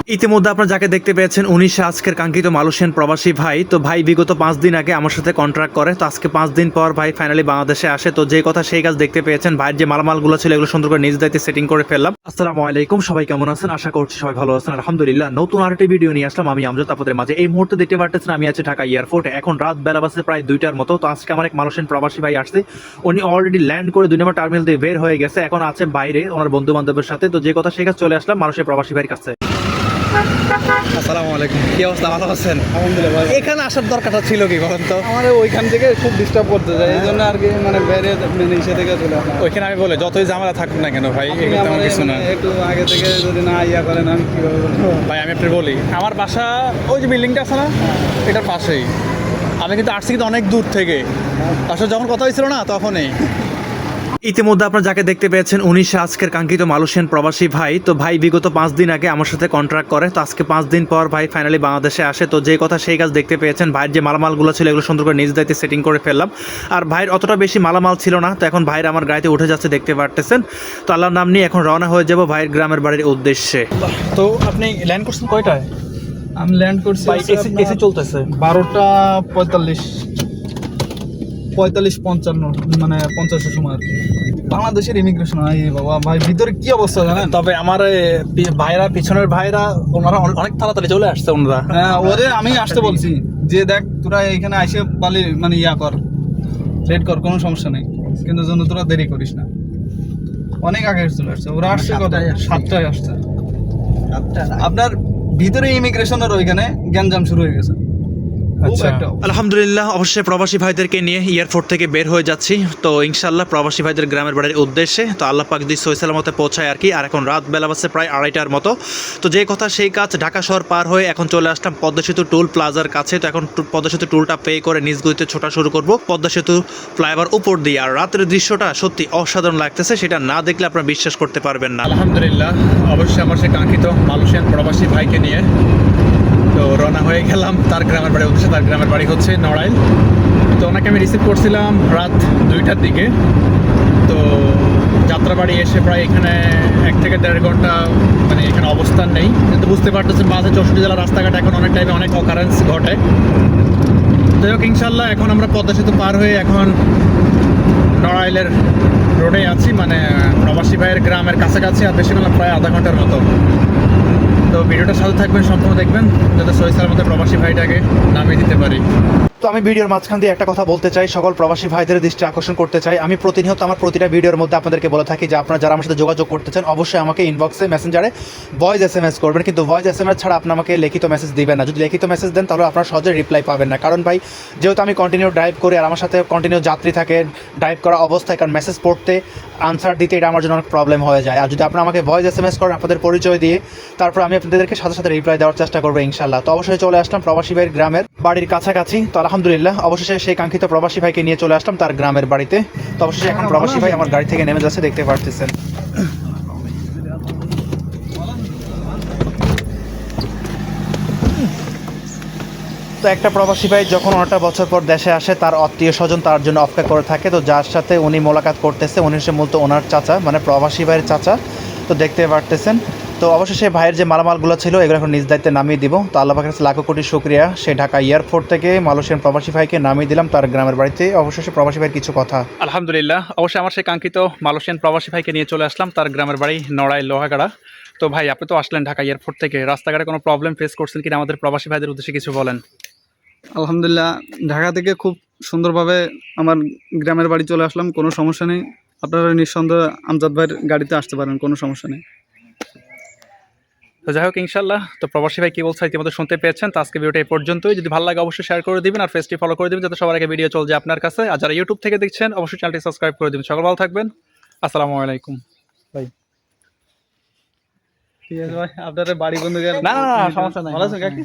ইতিমধ্যে আপনারা যাকে দেখতে পেয়েছেন উনি আজকের কাঙ্ক্ষিত মালয়েশিয়ান প্রবাসী ভাই। তো ভাই বিগত 5 দিন আগে আমার সাথে কন্ট্রাক্ট করে, তো আজকে 5 দিন পর ভাই ফাইনালি বাংলাদেশে আসে। তো যে কথা সেই কাজ দেখতে পেয়েছেন, ভাইয়ের যে মালামালগুলো ছিল এগুলো সুন্দর করে নিজ দায়িত্বে সেটিং করে ফেললাম। আসসালামু আলাইকুম, সবাই কেমন আছেন? আশা করছি সবাই ভালো আছেন, আলহামদুলিল্লাহ। নতুন আরেকটি ভিডিও নিয়ে আসলাম আমি আমজাদ আপনাদের মাঝে। এই মুহূর্তে দেখতে পাচ্ছেন আমি আছি ঢাকা এয়ারপোর্টে। এখন রাত বেলা বাজে প্রায় 2টার মতো। তো আজকে আমার এক মালয়েশিয়ান প্রবাসী ভাই আসছে, উনি অলরেডি ল্যান্ড করে 2 নম্বর টার্মিনাল দিয়ে বের হয়ে গেছে, এখন আছে বাইরে ওনার বন্ধু বান্ধবের সাথে। তো যে কথা সেই কাজ চলে আসলাম মালয়েশিয়ান প্রবাসী ভাইয়ের কাছে। আসসালামু আলাইকুম, কি অবস্থা? ভালো আছেন? আলহামদুলিল্লাহ। এখানে আসার দরকারটা ছিল কি বলেন তো? আমার ওইখান থেকে খুব ডিস্টার্ব করতে যায়, এই জন্য আর কি মানে বাইরে নিচে থেকে চলে আসলাম। ওইখানে আমি বলে যতই ঝামেলা থাকুক না কেন ভাই, এগুলো তেমন কিছু না। একটু আগে থেকে যদি না ইয়া করেন আমি কীভাবে বলবো? ভাই আমি আপনাকে বলি, আমার বাসা ওই যে বিল্ডিংটা আছে না, এটার পাশেই। আমি কিন্তু আসছি কিন্তু অনেক দূর থেকে, আসলে যখন কথা হয়েছিল না তখনই। ইতিমধ্যে আপনারা যাকে দেখতে পেয়েছেন উনি আজকের কাঙ্ক্ষিত মালয়েশিয়ান প্রবাসী ভাই। তো ভাই বিগত 5 দিন আগে আমার সাথে কন্ট্রাক্ট করে, তো আজকে 5 দিন পর ভাই ফাইনালি বাংলাদেশে আসে। তো যে কথা সেই কাজ দেখতে পেয়েছেন, ভাইয়ের যে মালামালগুলো ছিল এগুলো সুন্দর করে নিজ দায়িত্বে সেটিং করে ফেললাম। আর ভাইয়ের অতটা বেশি মালামাল ছিল না, তো এখন ভাইয়ের আমার গাড়িতে উঠে যাচ্ছে দেখতে পারতেছেন। তো আল্লাহর নাম নিয়ে এখন রওনা হয়ে যাব ভাইয়ের গ্রামের বাড়ির উদ্দেশ্যে। তো আপনি ল্যান্ড করছেন কয়টায়? আমি ল্যান্ড করছি এসি চলতেছে 12টা 45 45-55 মানে 50-এর সময় আর কি। বাংলাদেশের ইমিগ্রেশন হয় বাবা, ভাই ভিতরে কি অবস্থা জানেন? তবে আমার ভাইরা, পিছনের ভাইরা, ওনারা অনেক তাড়াতাড়ি চলে আসছে ওনারা। হ্যাঁ, ওরে আমি আসতে বলছি যে দেখ তোরা এখানে আইসে পালি মানে ইয়া কর, লেট কর, কোনো সমস্যা নেই, কিন্তু যেন তোরা দেরি করিস না। অনেক আগে চলে আসছে ওরা, আসছে কত 7টায় আসছে। আপনার ভিতরে ইমিগ্রেশনের ওইখানে গ্যাঞ্জাম শুরু হয়ে গেছে। আচ্ছা, আলহামদুলিল্লাহ। অবশ্যই প্রবাসী ভাইদেরকে নিয়ে এয়ারপোর্ট থেকে বের হয়ে যাচ্ছি, তো ইনশাল্লাহ প্রবাসী ভাইদের গ্রামের বাড়ির উদ্দেশ্যে। তো আল্লাহ পাক যদি সহি সালামতে পৌঁছায় আর কি। আর এখন রাত বেলা বাজছে প্রায় 2:30টার মতো। তো যে কথা সেই কাজ, ঢাকা শহর পার হয়ে এখন চলে আসলাম পদ্মা সেতু টুল প্লাজার কাছে। তো এখন পদ্মা সেতু টুলটা পে করে নিজ গতিতে ছোটা শুরু করব পদ্মা সেতু ফ্লাইওভার উপর দিয়ে। আর রাতের দৃশ্যটা সত্যি অসাধারণ লাগতেছে, সেটা না দেখলে আপনারা বিশ্বাস করতে পারবেন না। আলহামদুলিল্লাহ, অবশ্যই আমার সে কাঙ্ক্ষিত মালয়েশিয়ান প্রবাসী ভাইকে নিয়ে তো রওনা হয়ে গেলাম তার গ্রামের বাড়ির উদ্দেশ্যে। তার গ্রামের বাড়ি হচ্ছে নড়াইল। তো ওনাকে আমি রিসিভ করছিলাম রাত 2টার দিকে। তো যাত্রাবাড়ি এসে প্রায় এখানে 1 থেকে 1.5 ঘন্টা মানে এখানে অবস্থান নেই, কিন্তু বুঝতে পারতেছেন মাঝে 64 জেলার রাস্তাঘাট এখন অনেক টাইমে অনেক অকারেন্স ঘটে। যাই হোক, ইনশাল্লাহ এখন আমরা পদ্মা সেতু পার হয়ে এখন নড়াইলের রোডে আছি, মানে প্রবাসী ভাইয়ের গ্রামের কাছাকাছি। আর বেশি না, প্রায় আধা ঘন্টার মতো। তো ভিডিওটা সাথে থাকবেন, সম্পূর্ণ দেখবেন, যাতে সহি সালামতে প্রবাসী ভাইটাকে নামিয়ে দিতে পারি। তো আমি ভিডিওর মাঝখান দিয়ে একটা কথা বলতে চাই, সকল প্রবাসী ভাইদের দৃষ্টি আকর্ষণ করতে চাই। আমি প্রতিনিয়ত আমার প্রতিটা ভিডিওর মধ্যে আপনাদেরকে বলে থাকি যে আপনারা যারা আমার সাথে যোগাযোগ করতে চান অবশ্যই আমাকে ইনবক্সে, মেসেঞ্জারে ভয়েস SMS করবেন, কিন্তু ভয়েস SMS ছাড়া আপনি আমাকে লিখিত মেসেজ দিবেন না। যদি লিখিত মেসেজ দেন তাহলে আপনারা সহজে রিপ্লাই পাবেন না। কারণ ভাই, যেহেতু আমি কন্টিনিউ ড্রাইভ করি আর আমার সাথে কন্টিনিউ যাত্রী থাকে ড্রাইভ করা অবস্থায়, কারণ মেসেজ পড়তে, আনসার দিতে এটা আমার জন্য অনেক প্রবলেম হয়ে যায়। আর যদি আপনারা আমাকে ভয়েস SMS করেন আপনাদের পরিচয় দিয়ে, তারপর আমি আপনাদেরকে সাথে সাথে রিপ্লাই দেওয়ার চেষ্টা করবো ইনশাল্লাহ। তো অবশ্যই চলে আসলাম প্রবাসী ভাইয়ের গ্রামের বাড়ির কাছাকাছি। তো আলহামদুলিল্লাহ, অবশ্যই সেই কাঙ্ক্ষিত প্রবাসী ভাইকে নিয়ে চলে আসলাম তার গ্রামের বাড়িতে। তো অবশ্যই এখন প্রবাসী ভাই আমার গাড়ি থেকে নেমে যাচ্ছে, দেখতে পারতেছেন। তো একটা প্রবাসী ভাই যখন 9টা বছর পর দেশে আসে, তার আত্মীয় স্বজন তার জন্য অপেক্ষা করে থাকে। তো যার সাথে উনি মোলাকাত করতেছে উনি হচ্ছে মূলত ওনার চাচা, মানে প্রবাসী ভাইয়ের চাচা। তো দেখতে পারতেছেন। তো অবশ্যই সেই ভাইয়ের যে মালামালগুলো ছিল এগুলো এখন নিজ দায়িত্বে নামিয়ে দিব। তো আল্লাহ পাকের কাছে লাখো কোটি শুকরিয়া, সে ঢাকা এয়ারপোর্ট থেকে মালয়েশিয়ান প্রবাসী ভাইকে নামিয়ে দিলাম তার গ্রামের বাড়িতে। অবশ্যই সে প্রবাসী ভাইয়ের কিছু কথা। আলহামদুলিল্লাহ, অবশ্যই আমার সেই কাঙ্ক্ষিত মালয়েশিয়ান প্রবাসী ভাইকে নিয়ে চলে আসলাম তার গ্রামের বাড়ি নড়াইল লোহাগাড়া। তো ভাই, আপনি তো আসলেন ঢাকা এয়ারপোর্ট থেকে, রাস্তাঘাটে কোনো প্রবলেম ফেস করছেন কিনা আমাদের প্রবাসী ভাইদের উদ্দেশ্যে কিছু বলেন। আলহামদুলিল্লাহ, ঢাকা থেকে খুব সুন্দরভাবে আমার গ্রামের বাড়ি চলে আসলাম, কোনো সমস্যা নেই। আপনারা নিঃসন্দেহে আমজাদ ভাইয়ের গাড়িতে আসতে পারেন, কোনো সমস্যা নেই। তো যাই হোক, ইনশাল্লাহ। তো প্রবাসী ভাই কি বলছে ইতিমধ্যে শুনতে পেয়েছেন। তো আজকে ভিডিওটা এই পর্যন্তই। যদি ভালো লাগে অবশ্যই শেয়ার করে দিবেন আর পেজটি ফলো করে দিবেন, যাতে সবার আগে ভিডিও চলে যায় আপনার কাছে। আর যারা ইউটিউব থেকে দেখছেন অবশ্যই চ্যানেলটি সাবস্ক্রাইব করে দিবেন। সকল ভালো থাকবেন, আসসালামু আলাইকুম। ভাই ঠিক আছে ভাই, আপনাদের বাড়ি বন্ধু না, সমস্যা নাই। ভালো আছেন কাকি?